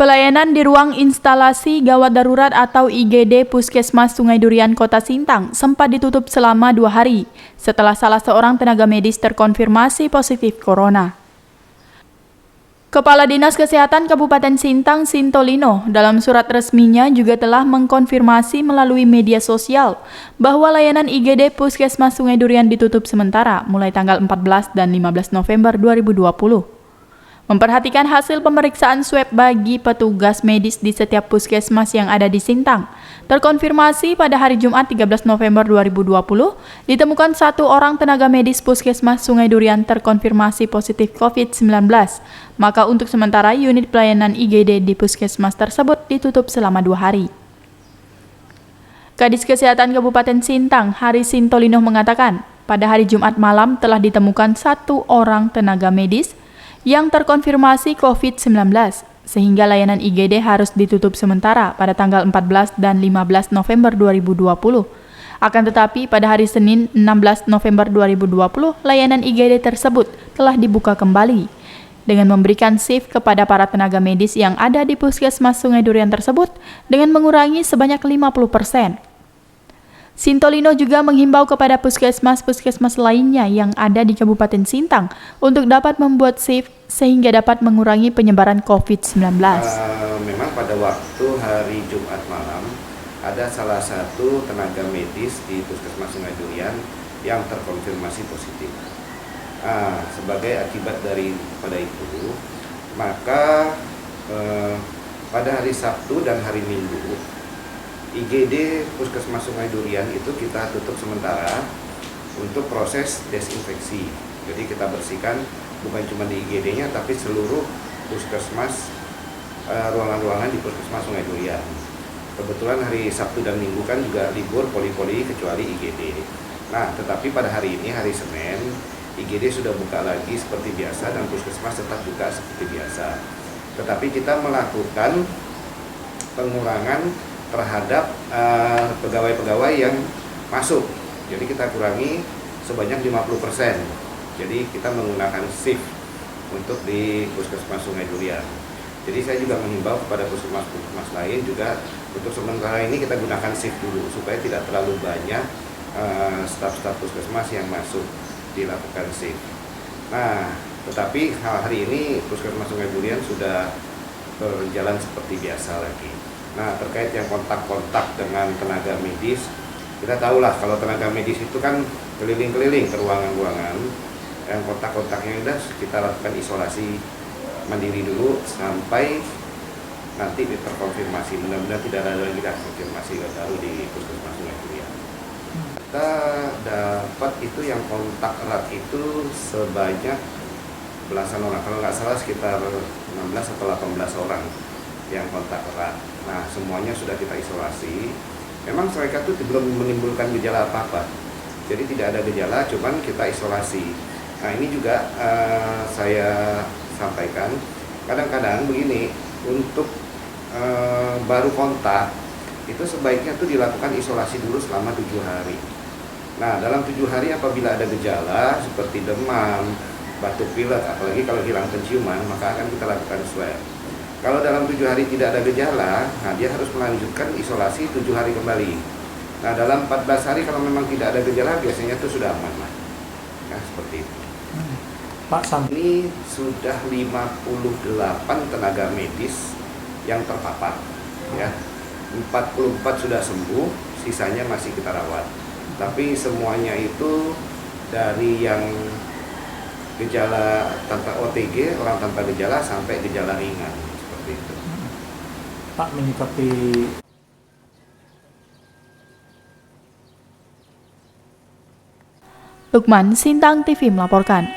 Pelayanan di ruang instalasi gawat darurat atau IGD Puskesmas Sungai Durian Kota Sintang sempat ditutup selama 2 hari setelah salah seorang tenaga medis terkonfirmasi positif corona. Kepala Dinas Kesehatan Kabupaten Sintang, Sintolino, dalam surat resminya juga telah mengkonfirmasi melalui media sosial bahwa layanan IGD Puskesmas Sungai Durian ditutup sementara mulai tanggal 14 dan 15 November 2020. Memperhatikan hasil pemeriksaan swab bagi petugas medis di setiap puskesmas yang ada di Sintang, terkonfirmasi pada hari Jumat 13 November 2020, ditemukan 1 orang tenaga medis Puskesmas Sungai Durian terkonfirmasi positif COVID-19. Maka untuk sementara unit pelayanan IGD di puskesmas tersebut ditutup selama 2 hari. Kadis Kesehatan Kabupaten Sintang, Hari Sintolino mengatakan, pada hari Jumat malam telah ditemukan 1 orang tenaga medis yang terkonfirmasi COVID-19, sehingga layanan IGD harus ditutup sementara pada tanggal 14 dan 15 November 2020. Akan tetapi pada hari Senin 16 November 2020, layanan IGD tersebut telah dibuka kembali dengan memberikan shift kepada para tenaga medis yang ada di Puskesmas Sungai Durian tersebut dengan mengurangi sebanyak 50%. Sintolino juga menghimbau kepada puskesmas-puskesmas lainnya yang ada di Kabupaten Sintang untuk dapat membuat shift sehingga dapat mengurangi penyebaran COVID-19. Memang pada waktu hari Jumat malam ada salah satu tenaga medis di Puskesmas Sungai Durian yang terkonfirmasi positif. Sebagai akibat daripada itu, maka pada hari Sabtu dan hari Minggu IGD Puskesmas Sungai Durian itu kita tutup sementara untuk proses desinfeksi. Jadi kita bersihkan bukan cuma di IGD-nya tapi seluruh puskesmas, ruangan-ruangan di Puskesmas Sungai Durian. Kebetulan hari Sabtu dan Minggu kan juga libur poli-poli kecuali IGD. Nah, tetapi pada hari ini, hari Senin, IGD sudah buka lagi seperti biasa dan puskesmas tetap buka seperti biasa. Tetapi kita melakukan pengurangan terhadap pegawai-pegawai yang masuk. Jadi kita kurangi sebanyak 50%. Jadi kita menggunakan shift untuk di Puskesmas Sungai Durian. Jadi saya juga menghimbau kepada puskesmas lain juga untuk sementara ini kita gunakan shift dulu supaya tidak terlalu banyak staf-staf puskesmas yang masuk dilakukan shift. Nah, tetapi hari ini Puskesmas Sungai Durian sudah berjalan seperti biasa lagi. Nah, terkait yang kontak-kontak dengan tenaga medis, kita tahulah kalau tenaga medis itu kan keliling-keliling ke ruangan-ruangan, yang kontak-kontaknya sudah kita lakukan isolasi mandiri dulu sampai nanti terkonfirmasi. Mudah-mudahan tidak ada lagi konfirmasi baru di Puskesmas Sungai Durian. Kita dapat itu yang kontak erat itu sebanyak belasan orang, kalau nggak salah sekitar 16 atau 18 orang yang kontak erat. Nah, semuanya sudah kita isolasi. Memang mereka tuh belum menimbulkan gejala apa-apa. Jadi tidak ada gejala, cuman kita isolasi. Nah, ini juga saya sampaikan. Kadang-kadang begini, untuk baru kontak, itu sebaiknya tuh dilakukan isolasi dulu selama 7 hari. Nah, dalam 7 hari apabila ada gejala seperti demam, batuk pilek, apalagi kalau hilang penciuman, maka akan kita lakukan swab. Kalau dalam 7 hari tidak ada gejala, nah dia harus melanjutkan isolasi 7 hari kembali. Nah, dalam 14 hari kalau memang tidak ada gejala, biasanya itu sudah aman lah. Ya, seperti itu. Pak, ini sudah 58 tenaga medis yang terpapar. Ya, 44 sudah sembuh, sisanya masih kita rawat. Tapi semuanya itu dari yang gejala tanpa OTG, orang tanpa gejala sampai gejala ringan. Itu. Pak, menyikapi Lukman, Sintang TV melaporkan.